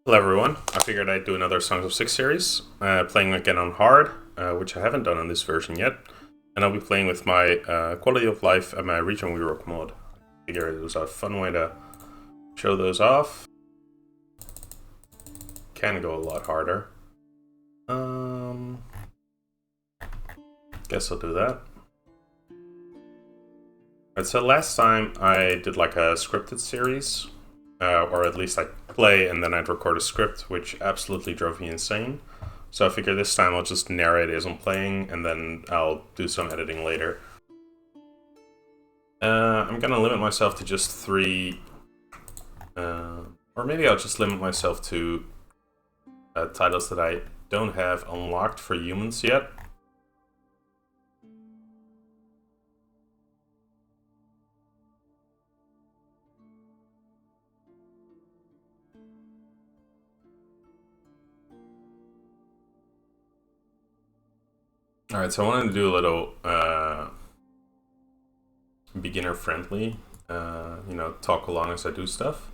Hello everyone, I figured I'd do another Songs of Six series, playing again on hard, which I haven't done on this version yet, and I'll be playing with my quality of life and my region rework mod. I figured it was a fun way to show those off. Can go a lot harder. Guess I'll do that. Alright, so last time I did like a scripted series, or at least I'd play and then I'd record a script, which absolutely drove me insane. So I figured this time I'll just narrate as I'm playing and then I'll do some editing later. I'm gonna limit myself to just 3, or maybe I'll just limit myself to titles that I don't have unlocked for humans yet. Alright, so I wanted to do a little beginner friendly, talk along as I do stuff.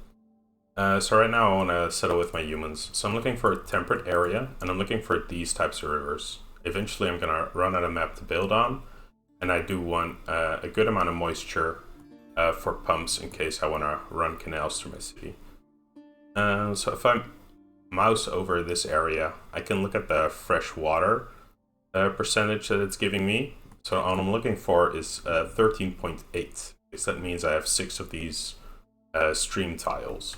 So right now I want to settle with my humans. So I'm looking for a temperate area, and I'm looking for these types of rivers. Eventually I'm going to run out of map to build on, and I do want a good amount of moisture for pumps in case I want to run canals through my city. So if I mouse over this area, I can look at the fresh water percentage that it's giving me. So all I'm looking for is 13.8, because that means I have 6 of these stream tiles.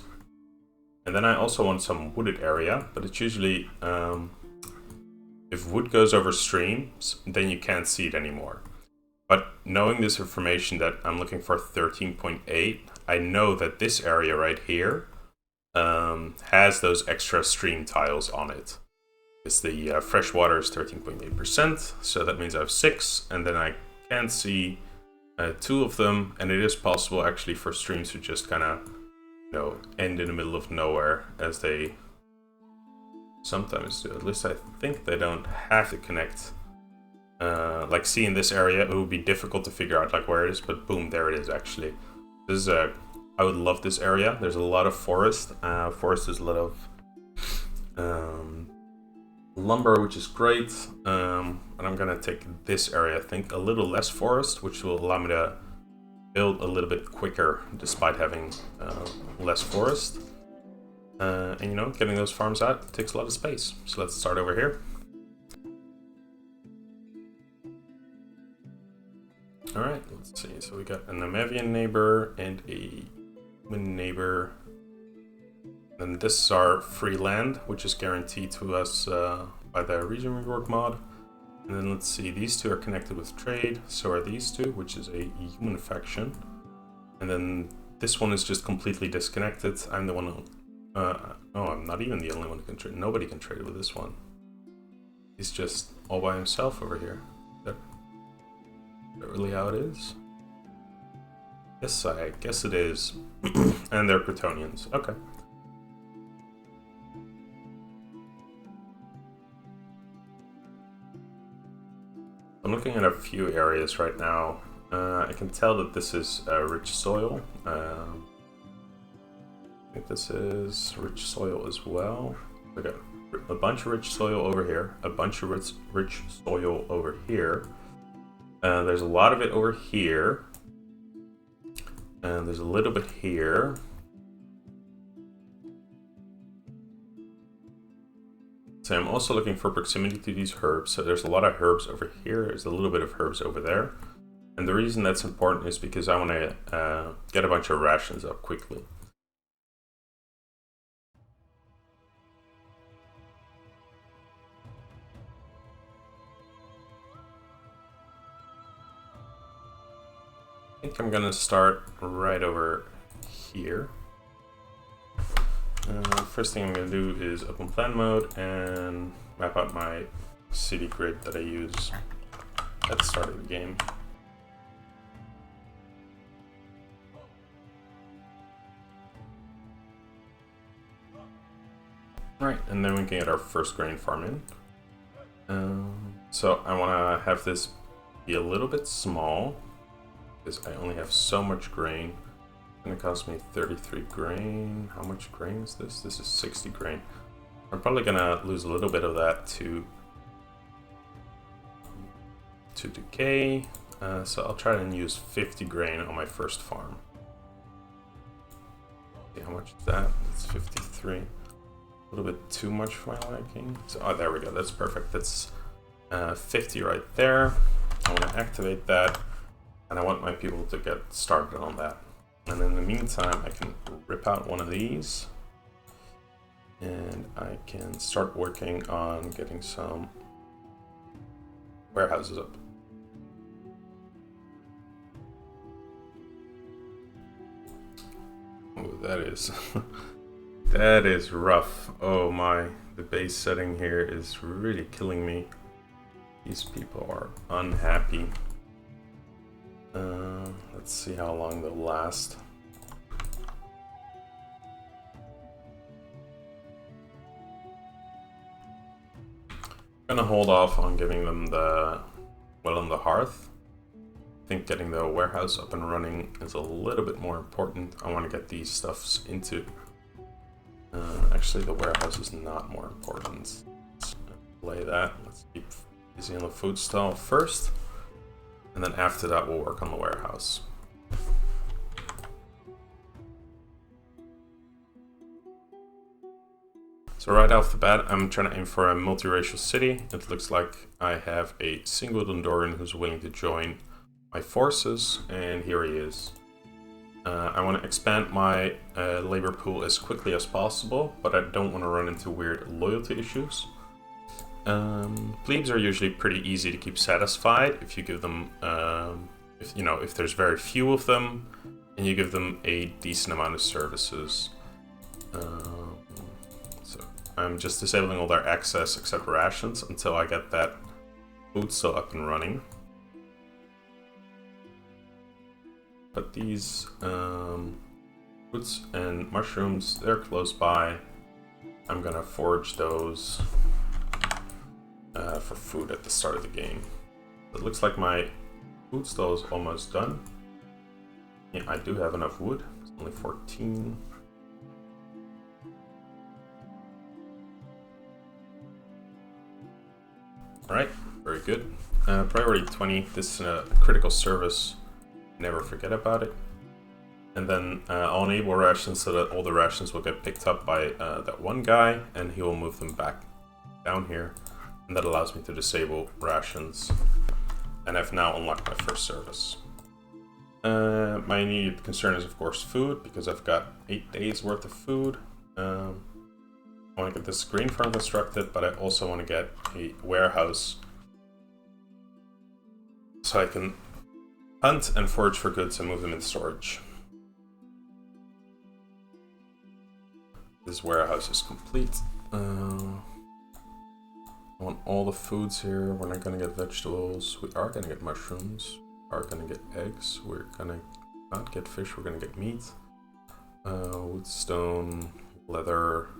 And then I also want some wooded area, but it's usually, if wood goes over streams, then you can't see it anymore. But knowing this information that I'm looking for 13.8, I know that this area right here has those extra stream tiles on it. It's the fresh water is 13.8%, so that means I have 6, and then I can see 2 of them, and it is possible actually for streams to just kind of, end in the middle of nowhere, as they sometimes do. At least I think they don't have to connect. Like, see, in this area, it would be difficult to figure out like where it is, but boom, there it is actually. This is I would love this area. There's a lot of forest. Forest is a lot of lumber, which is great, and I'm gonna take this area, I think a little less forest, which will allow me to build a little bit quicker despite having less forest. And getting those farms out takes a lot of space. So let's start over here. Alright, let's see. So we got a Namavian neighbor and a human neighbor. And this is our free land, which is guaranteed to us by the region rework mod. And then let's see, these 2 are connected with trade, so are these 2, which is a human faction. And then this one is just completely disconnected. I'm the one who... no, I'm not even the only one who can trade. Nobody can trade with this one. He's just all by himself over here. Is that really how it is? Yes, I guess it is. And they're Bretonians. Okay. I'm looking at a few areas right now. I can tell that this is rich soil. I think this is rich soil as well. We got a bunch of rich soil over here, a bunch of rich soil over here. There's a lot of it over here. And there's a little bit here. So I'm also looking for proximity to these herbs. So there's a lot of herbs over here. There's a little bit of herbs over there. And the reason that's important is because I want to get a bunch of rations up quickly. I think I'm going to start right over here. First thing I'm going to do is open plan mode and map out my city grid that I use at the start of the game. Right, and then we can get our first grain farm in. So I want to have this be a little bit small, because I only have so much grain. Gonna cost me 33 grain. How much grain is this? This is 60 grain. I'm probably gonna lose a little bit of that to decay. So I'll try and use 50 grain on my first farm. See how much is that? It's 53. A little bit too much for my liking. So, oh, there we go. That's perfect. That's 50 right there. I want to activate that, and I want my people to get started on that. And in the meantime, I can rip out one of these, and I can start working on getting some warehouses up. Oh, that is that is rough. Oh my, the base setting here is really killing me. These people are unhappy. Let's see how long they'll last. I'm gonna hold off on giving them the well on the hearth. I think getting the warehouse up and running is a little bit more important. I want to get these stuffs into. Actually, the warehouse is not more important. Let's play that. Let's keep easy on the food stall first, and then after that we'll work on the warehouse. So right off the bat, I'm trying to aim for a multiracial city. It looks like I have a single Dondoran who's willing to join my forces, and here he is. I want to expand my labor pool as quickly as possible, but I don't want to run into weird loyalty issues. Plebes are usually pretty easy to keep satisfied if you give them, if there's very few of them, and you give them a decent amount of services. So I'm just disabling all their access except rations until I get that food still up and running. But these roots and mushrooms, they're close by. I'm gonna forage those for food at the start of the game. It looks like my food stall is almost done. Yeah, I do have enough wood. It's only 14. Alright, very good. Priority 20, this is a critical service. Never forget about it. And then I'll enable rations so that all the rations will get picked up by that one guy, and he will move them back down here. And that allows me to disable rations. And I've now unlocked my first service. My immediate concern is of course food, because I've got 8 days worth of food. I want to get this green farm constructed, but I also want to get a warehouse so I can hunt and forage for goods and move them into storage. This warehouse is complete. I want all the foods here. We're not gonna get vegetables. We are gonna get mushrooms. We are gonna get eggs. We're gonna not get fish. We're gonna get meat. Wood, stone, leather,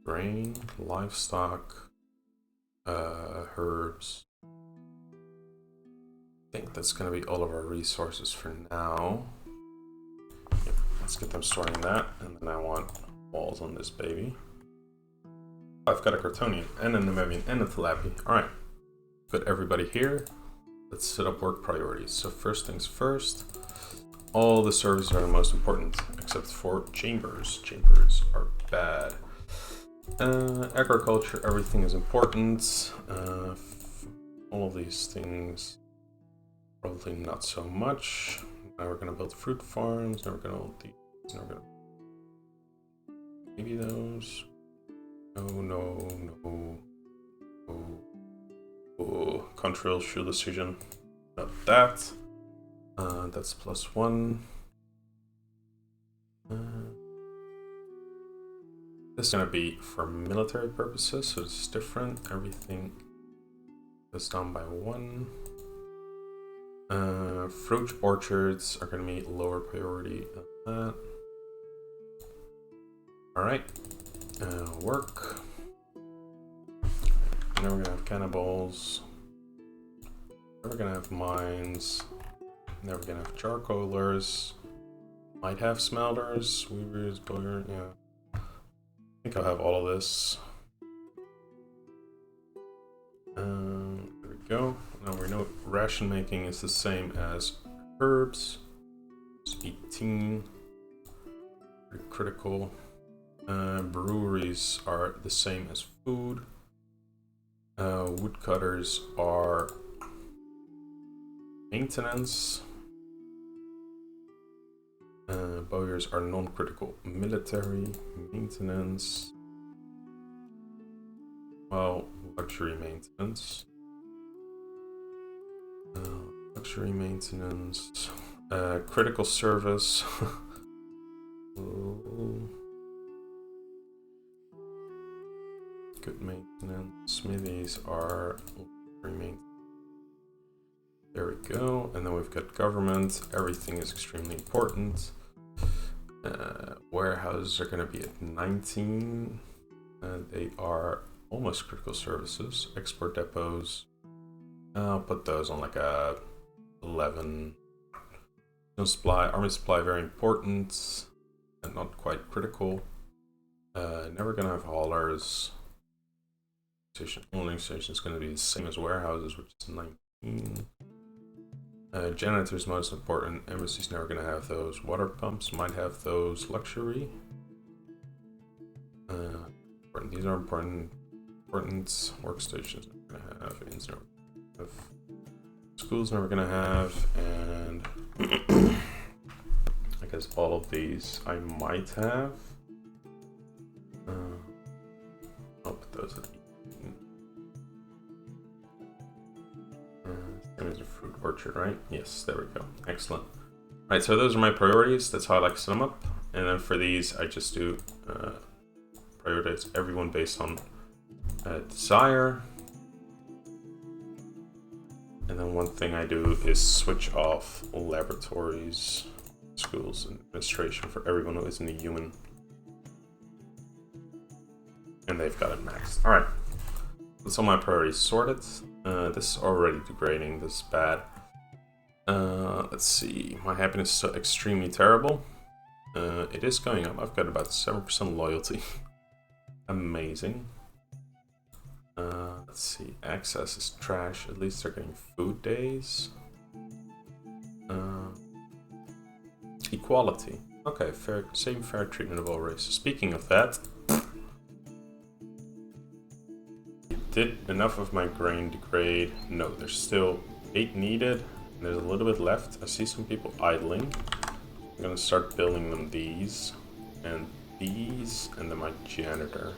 grain, livestock, herbs. I think that's going to be all of our resources for now. Yep, let's get them storing that, and then I want walls on this baby. Oh, I've got a Cortonian, and a Namibian, and a Tilapia. Alright, put everybody here. Let's set up work priorities. So first things first, all the services are the most important, except for chambers. Chambers are bad. Agriculture, everything is important. All of these things, probably not so much. Now we're gonna build fruit farms. Now we're gonna build these. Now we're gonna maybe those. No. Oh, control shield decision. Not that. That's +1. This is gonna be for military purposes, so it's different. Everything is done by 1. Fruit orchards are going to be lower priority than that. Alright, work. Now we're going to have cannibals. Now we're going to have mines. Now we're going to have charcoalers. Might have smelters, weavers, boiler, yeah. I think I'll have all of this. There we go. Now we know ration making is the same as herbs. It's 18. Pretty critical. Breweries are the same as food. Woodcutters are maintenance. Bowyers are non-critical military. Maintenance. Well, luxury maintenance. Luxury maintenance. Critical service. Good maintenance. Smithies are luxury maintenance. There we go. And then we've got government. Everything is extremely important. Warehouses are going to be at 19. They are almost critical services. Export depots. I'll put those on like a 11. No supply. Army supply, very important. And not quite critical. Never going to have haulers. Only station is going to be the same as warehouses, which is 19. Janitors most important. Embassy's never going to have those. Water pumps might have those. Luxury. These are important. Workstations never going to have. Inns never have. School's never going to have. And I guess all of these I might have. I'll put those at there's a fruit orchard, right? Yes, there we go. Excellent. Right, so those are my priorities. That's how I like to set them up. And then for these, I just do prioritize everyone based on desire. And then one thing I do is switch off laboratories, schools, and administration for everyone who isn't a human. And they've got it maxed. All right, that's all my priorities sorted. This is already degrading. This is bad. Let's see. My happiness is so extremely terrible. It is going up. I've got about 7% loyalty. Amazing. Let's see. Access is trash. At least they're getting food days. Equality. Okay, same fair treatment of all races. Speaking of that, did enough of my grain degrade? No, there's still 8 needed. And there's a little bit left. I see some people idling. I'm gonna start building them these, and then my janitor.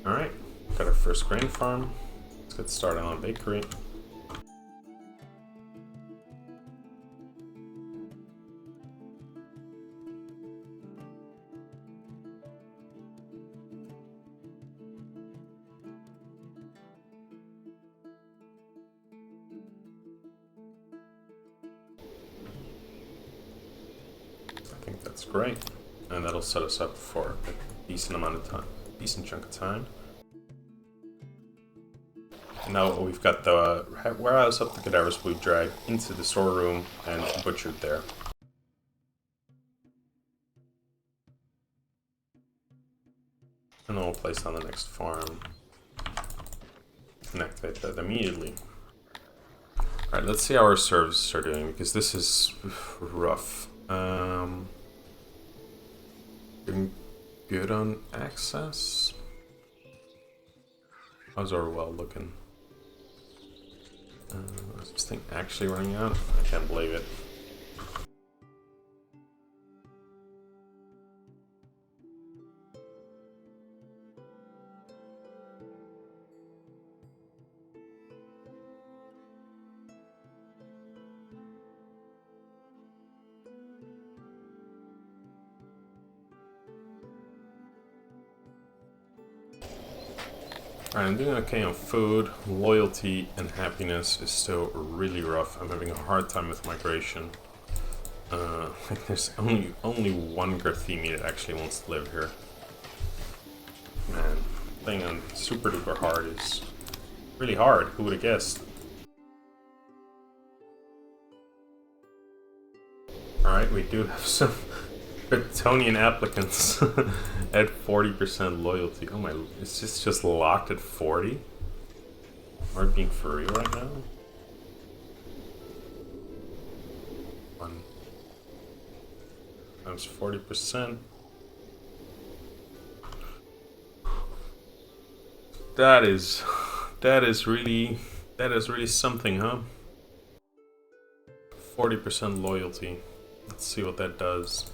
Alright, got our first grain farm. Let's get started on a bakery. I think that's great, and that'll set us up for a decent amount of time, decent chunk of time. And now we've got the warehouse up. The cadavers we dragged into the storeroom and butchered there. And then we'll place on the next farm and activate that immediately. Alright, let's see how our services are doing, because this is rough. Doing good on access. How's our well looking? Is this thing actually running out? I can't believe it. Alright, I'm doing okay on food. Loyalty and happiness is still really rough. I'm having a hard time with migration. There's only one Garthemi that actually wants to live here. Man, playing on super duper hard is really hard. Who would have guessed? Alright, we do have some Bretonian applicants at 40% loyalty. Oh my, is this just locked at 40? Am I being for real right now? One times 40%. That is really something, huh? 40% loyalty. Let's see what that does.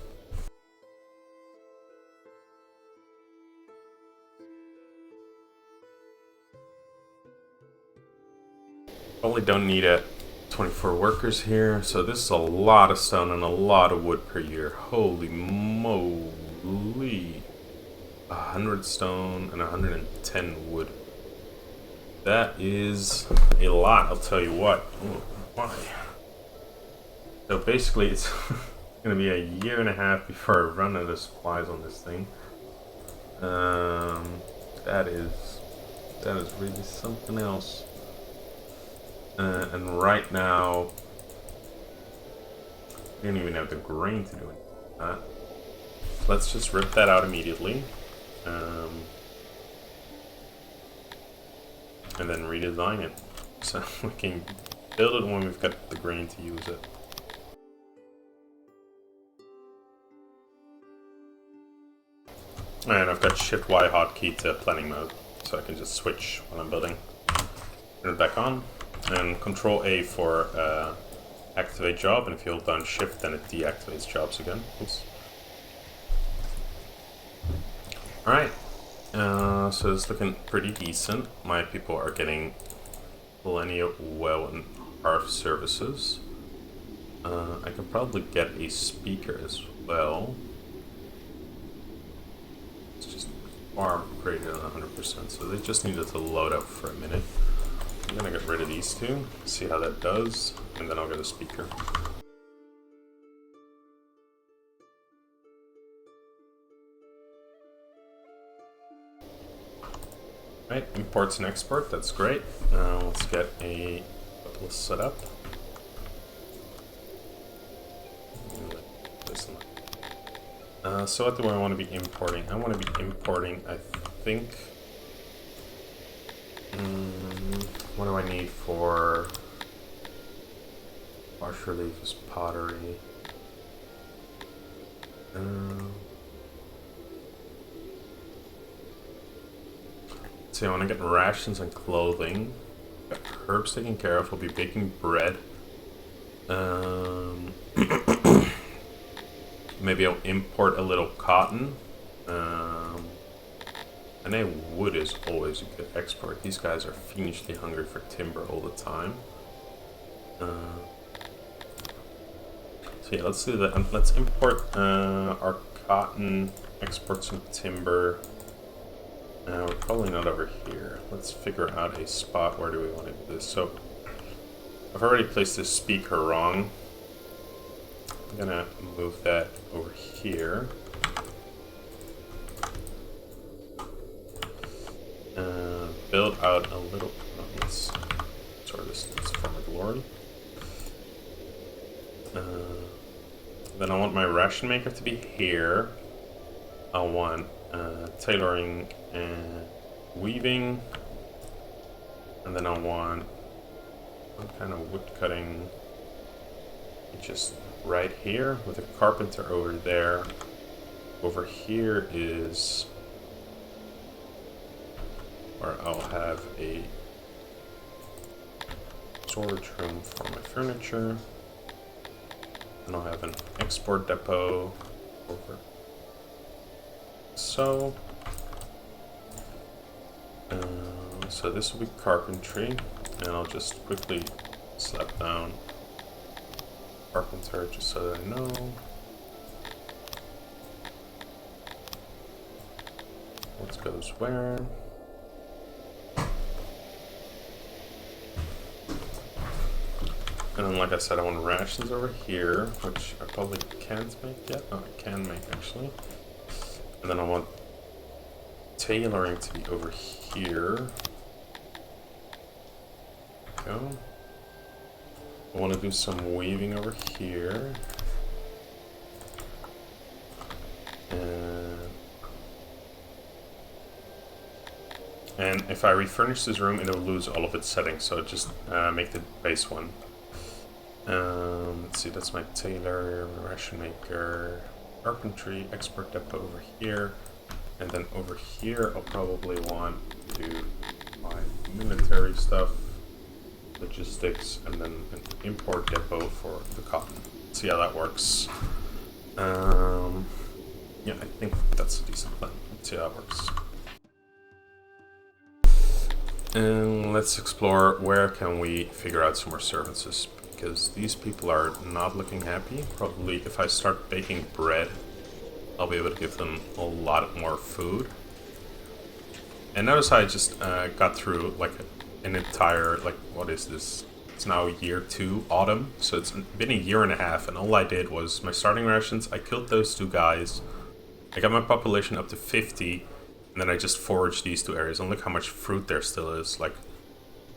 Probably don't need it. 24 workers here, so this is a lot of stone and a lot of wood per year. Holy moly. 100 stone and 110 wood. That is a lot, I'll tell you what. Ooh, why? So basically it's gonna be a year and a half before I run out of supplies on this thing. That is really something else. And right now, we don't even have the grain to do anything with that. Let's just rip that out immediately. And then redesign it. So we can build it when we've got the grain to use it. And I've got Shift Y hotkey to planning mode, so I can just switch when I'm building. Turn it back on. And Control A for activate job, and if you hold down Shift, then it deactivates jobs again. Oops. Alright, so it's looking pretty decent. My people are getting plenty of well and ARF services. I can probably get a speaker as well. It's just far greater than 100%, so they just needed to load up for a minute. I'm gonna get rid of these two, see how that does, and then I'll get a speaker. Right, imports and export, that's great. Let's get a couple set up. So what do I want to be importing? I want to be importing, I think... what do I need for bas relief is pottery? So I want to get rations and clothing. Got herbs taken care of. We'll be baking bread. Maybe I'll import a little cotton. And then wood is always a good export. These guys are fiendishly hungry for timber all the time. So yeah, let's do that. Let's import our cotton, export some timber. We're probably not over here. Let's figure out a spot. Where do we want to do this? So I've already placed this speaker wrong. I'm gonna move that over here. Build out a little. Oh, let's sort this for my glory. Then I want my ration maker to be here. I want tailoring and weaving, and then I want some kind of wood cutting just right here with a carpenter over there. Over here is where I'll have a storage room for my furniture, and I'll have an export depot over so. So this will be carpentry, and I'll just quickly slap down carpenter just so that I know. What goes where. And then, like I said, I want rations over here, which I probably can't make yet. Oh, I can make actually. And then I want tailoring to be over here. Go. I want to do some weaving over here. And if I refurnish this room, it'll lose all of its settings, so just make the base one. Let's see, that's my tailor, ration maker, carpentry, export depot over here. And then over here, I'll probably want to buy military stuff, logistics, and then an import depot for the cotton. Let's see how that works. Yeah, I think that's a decent plan. Let's see how that works. And let's explore where can we figure out some more services, because these people are not looking happy. Probably if I start baking bread, I'll be able to give them a lot more food. And notice how I just got through like an entire, like, what is this? It's now year 2, autumn, so it's been a year and a half, and all I did was my starting rations, I killed those 2 guys, I got my population up to 50, and then I just foraged these 2 areas, and look how much fruit there still is. Like,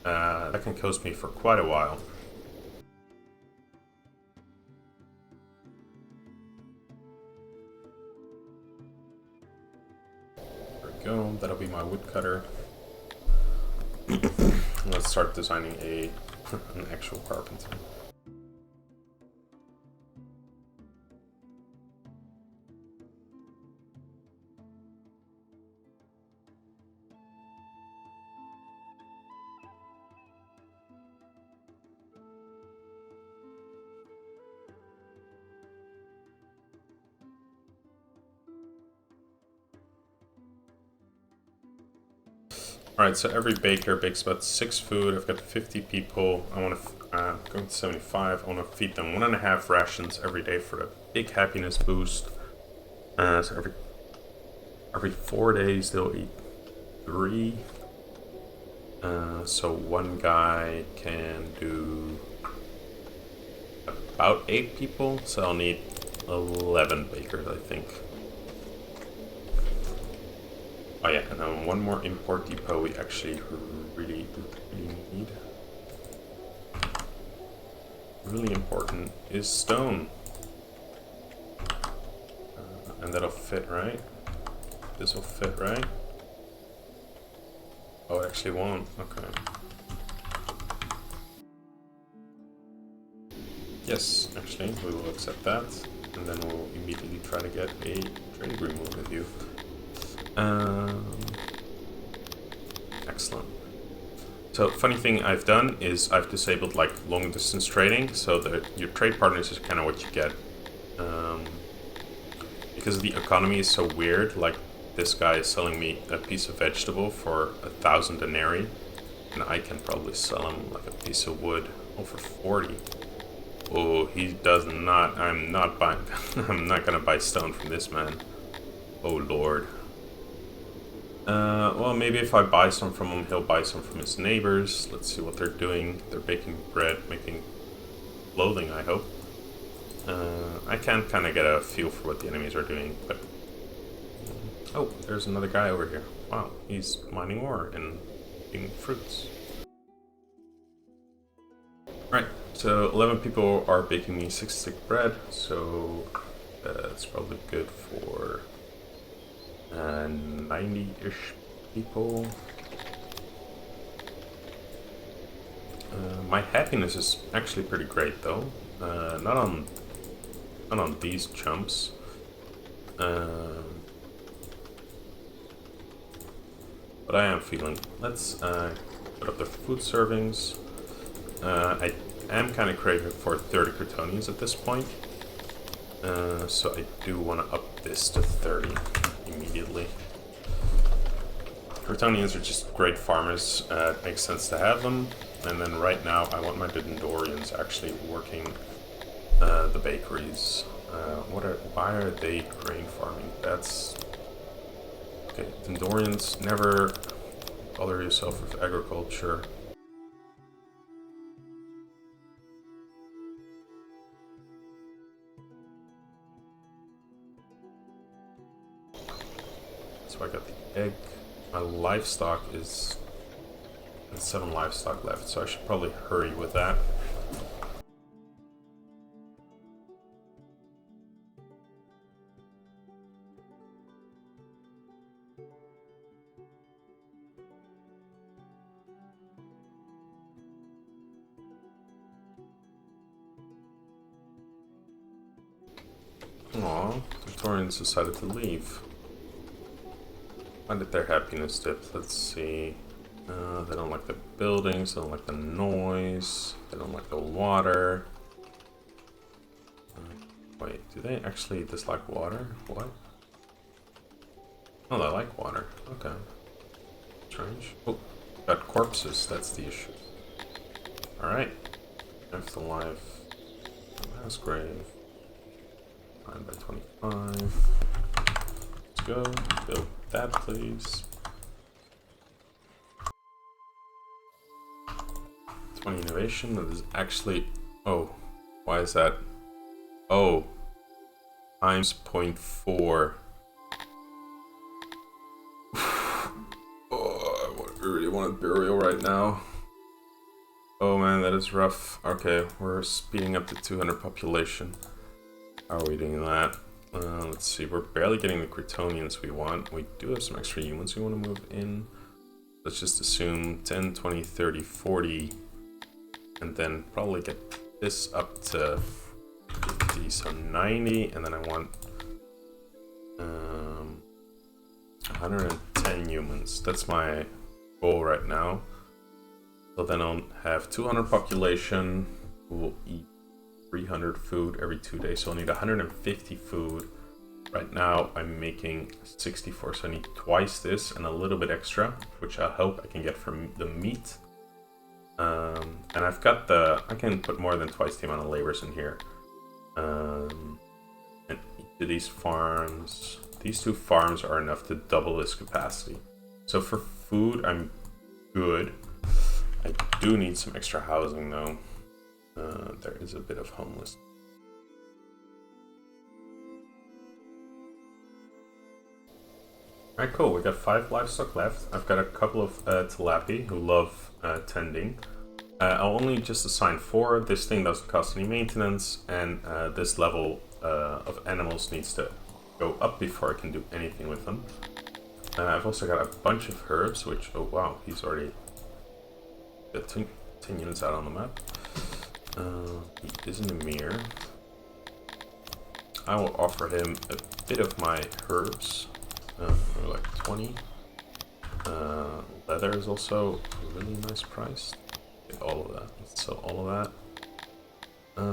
that can coast me for quite a while. There we go, that'll be my woodcutter. Let's start designing an actual carpenter. Alright, so every baker bakes about 6 food. I've got 50 people. I want to go to 75. I want to feed them 1.5 rations every day for a big happiness boost. So every 4 days they'll eat 3. So one guy can do about 8 people. So I'll need 11 bakers, I think. Oh yeah, and then one more import depot we actually really need. Really important is stone. And that'll fit, right? This will fit, right? Oh, it actually won't. Okay. Yes, actually, we will accept that. And then we'll immediately try to get a trade agreement with you. Excellent. So, funny thing I've done is I've disabled like long distance trading, so that your trade partners is kind of what you get. Because the economy is so weird, like this guy is selling me a piece of vegetable for 1,000 denarii, and I can probably sell him like a piece of wood for 40. Oh, he does not. I'm not buying. I'm not gonna buy stone from this man. Oh lord. Well, maybe if I buy some from him, he'll buy some from his neighbors. Let's see what they're doing. They're baking bread, making clothing, I hope. I can kind of get a feel for what the enemies are doing, but... Oh, there's another guy over here. Wow, he's mining ore and eating fruits. Right, so 11 people are baking me 6-stick bread, so that's probably good for 90-ish people. My happiness is actually pretty great though. Not on these chumps. But I am feeling. Let's put up the food servings. I am kind of craving for 30 Crotonians at this point. So I do want to up this to 30 immediately. Crotonians are just great farmers. It makes sense to have them. And then right now I want my Dendorians actually working the bakeries. Why are they grain farming? That's... Okay, Dendorians, never bother yourself with agriculture. So I got the egg. My livestock is... 7 livestock left, so I should probably hurry with that. Aw, the Victorians decided to leave. Why did their happiness dip? Let's see. They don't like the buildings, they don't like the noise, they don't like the water. Wait, do they actually dislike water? What? Oh, they like water. Okay. Strange. Oh, got corpses, that's the issue. Alright. Next alive. Mass grave. 9 by 25. Let's go. Build that, please. 20 innovation. That is actually. Oh, why is that? Oh, times 0.4. Oh, I really want burial right now. Oh man, that is rough. Okay, we're speeding up to 200 population. How are we doing that? Let's see, we're barely getting the Cretonians we want. We do have some extra humans we want to move in. Let's just assume 10, 20, 30, 40. And then probably get this up to 50, so 90. And then I want 110 humans. That's my goal right now. So then I'll have 200 population who will eat 300 food every 2 days. So I'll need 150 food. Right now I'm making 64, so I need twice this and a little bit extra, which I hope I can get from the meat. And I've got I can put more than twice the amount of labors in here. And each of these farms, these 2 farms are enough to double this capacity. So for food, I'm good. I do need some extra housing though. There is a bit of homeless. Alright, cool. We got 5 livestock left. I've got a couple of tilapia who love tending. I'll only just assign 4. This thing doesn't cost any maintenance, and this level of animals needs to go up before I can do anything with them. I've also got a bunch of herbs, which, oh wow, he's already got 10 units out on the map. He is in the mirror. I will offer him a bit of my herbs, like 20. Leather is also a really nice price. Get all of that. Let's sell all of that.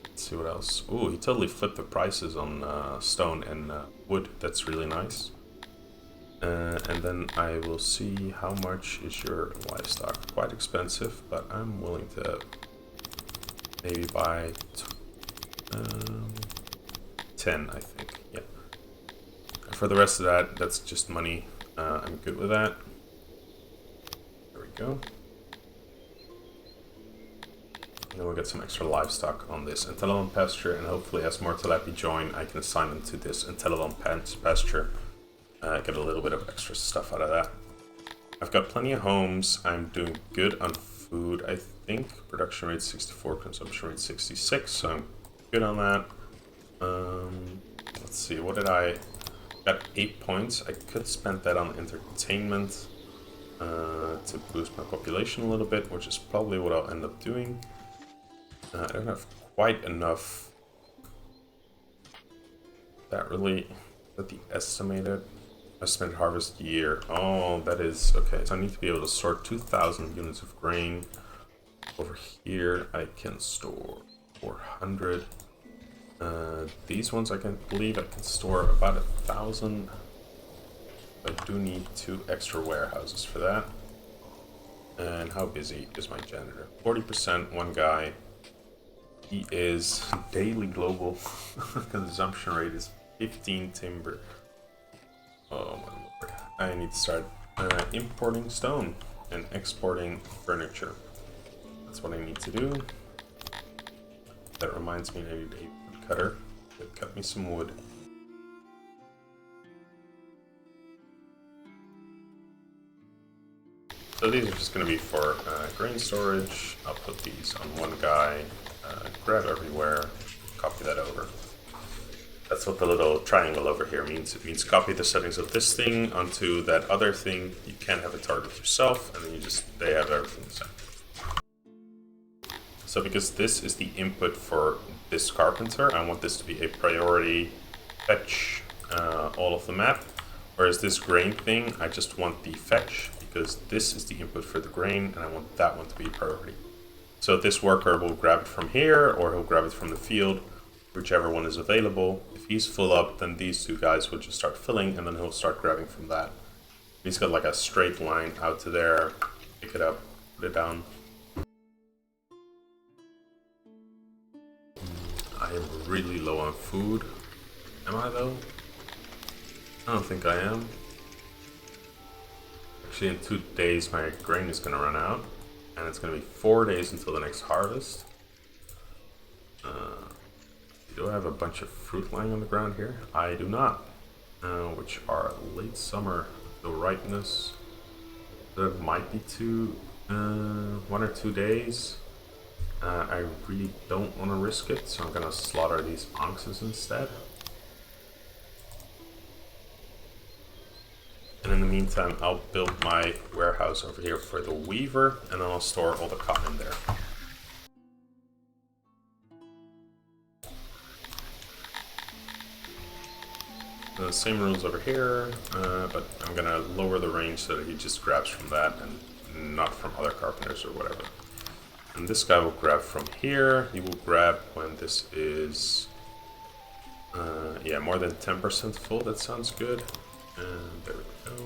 Let's see what else. Ooh, he totally flipped the prices on stone and wood. That's really nice. And then I will see how much is your livestock. Quite expensive, but I'm willing to maybe buy 10, I think. Yeah. And for the rest of that, that's just money. I'm good with that. There we go. And then we'll get some extra livestock on this Entelodon pasture, and hopefully as more tilapia join, I can assign them to this Entelodon pasture. Get a little bit of extra stuff out of that. I've got plenty of homes. I'm doing good on food, I think. Production rate 64, consumption rate 66, so I'm good on that. Let's see, what did I... Got 8 points. I could spend that on entertainment to boost my population a little bit, which is probably what I'll end up doing. I don't have quite enough. That really... But the estimated harvest year. Oh, that is okay. So I need to be able to store 2,000 units of grain. Over here, I can store 400. These ones I can believe I can store about 1,000. I do need 2 extra warehouses for that. And how busy is my janitor? 40%, one guy. He is daily global consumption rate is 15 timber. Oh my lord. I need to start importing stone and exporting furniture. That's what I need to do. That reminds me I need a wood cutter to cut me some wood. So these are just going to be for grain storage. I'll put these on one guy, grab everywhere, copy that over. That's what the little triangle over here means. It means copy the settings of this thing onto that other thing. You can't have it target yourself, and then they have everything set. So because this is the input for this carpenter, I want this to be a priority fetch all of the map. Whereas this grain thing, I just want the fetch because this is the input for the grain and I want that one to be a priority. So this worker will grab it from here or he'll grab it from the field, whichever one is available. If he's full up, then these two guys will just start filling and then he'll start grabbing from that. He's got like a straight line out to there, pick it up, put it down. I am really low on food. Am I though? I don't think I am. Actually, in 2 days my grain is gonna run out, and it's gonna be 4 days until the next harvest. Do I have a bunch of fruit lying on the ground here? I do not. Which are late summer, the ripeness. That might be 1 or 2 days. I really don't want to risk it, so I'm gonna slaughter these oxes instead. And in the meantime, I'll build my warehouse over here for the weaver, and then I'll store all the cotton in there. The same rules over here, but I'm gonna lower the range so that he just grabs from that and not from other carpenters or whatever. And this guy will grab from here. He will grab when this is, yeah, more than 10% full. That sounds good. And there we go.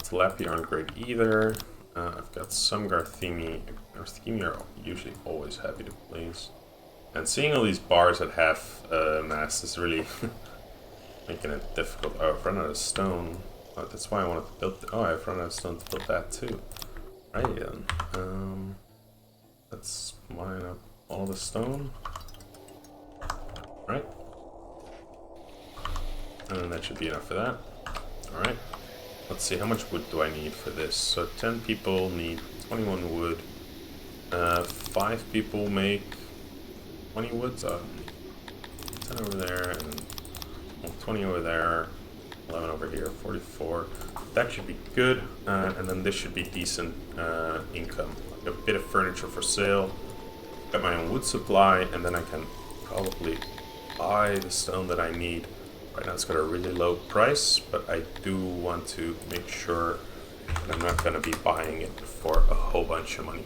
Tilapia aren't great either. I've got some Garthemi. Garthemi are usually always happy to please. And seeing all these bars at half mast is really making it difficult. Oh, I've run out of stone. Oh, that's why I wanted to build. Oh, I've run out of stone to build that too. Right then. Let's mine up all the stone. Right. And that should be enough for that. Alright. Let's see, how much wood do I need for this? So 10 people need 21 wood. 5 people make 20 wood. So 10 over there, and 20 over there, 11 over here, 44. That should be good. And then this should be decent income. Like a bit of furniture for sale. Got my own wood supply, and then I can probably buy the stone that I need. Right now it's got a really low price, but I do want to make sure that I'm not going to be buying it for a whole bunch of money.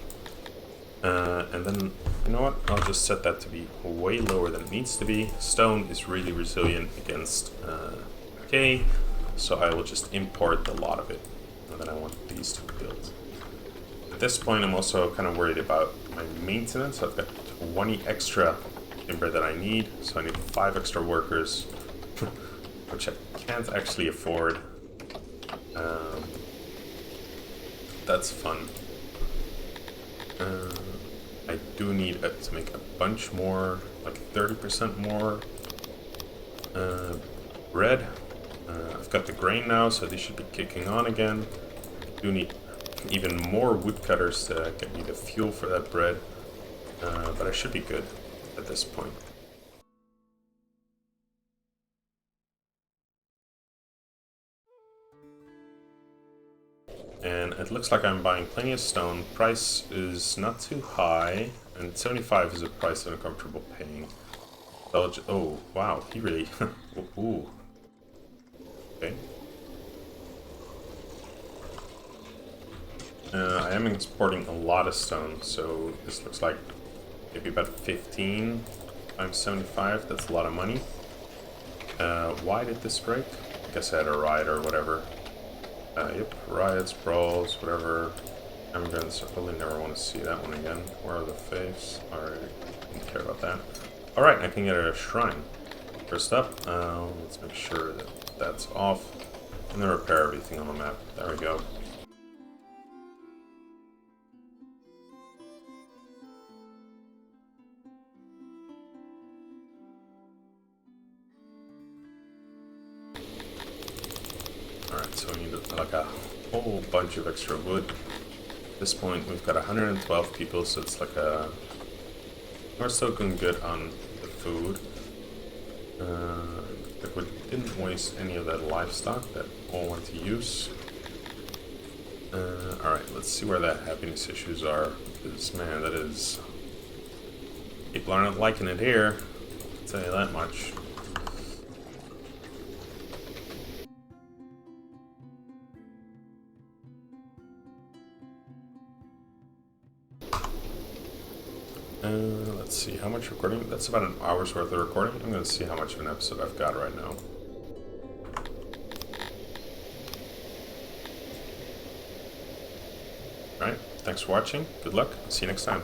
And then, you know what, I'll just set that to be way lower than it needs to be. Stone is really resilient against decay, so I will just import a lot of it. And then I want these to be built. At this point I'm also kind of worried about my maintenance. I've got 20 extra timber that I need, so I need 5 extra workers, which I can't actually afford. That's fun. I do need to make a bunch more, like 30% more bread. I've got the grain now, so they should be kicking on again. I do need even more woodcutters to get me the fuel for that bread, but I should be good at this point. And it looks like I'm buying plenty of stone. Price is not too high, and 75 is a price that I'm comfortable paying. So oh, wow, he really... Ooh. Okay. I am exporting a lot of stone, so this looks like maybe about 15 times 75. That's a lot of money. Why did this break? I guess I had a riot or whatever. Yep, riots, brawls, whatever. Immigrants, I probably never want to see that one again. Where are the faiths? Alright, don't care about that. Alright, I can get a shrine. First up, let's make sure that that's off. And then repair everything on the map. There we go. Alright, so we need like a whole bunch of extra wood. At this point, we've got 112 people, so it's like a... We're still doing good on the food. Like we didn't waste any of that livestock, that all went to use. Alright, let's see where the happiness issues are. Because, man, that is... People are not liking it here. I'll tell you that much. Let's see, how much recording? That's about an hour's worth of recording. I'm going to see how much of an episode I've got right now. Alright, thanks for watching. Good luck. See you next time.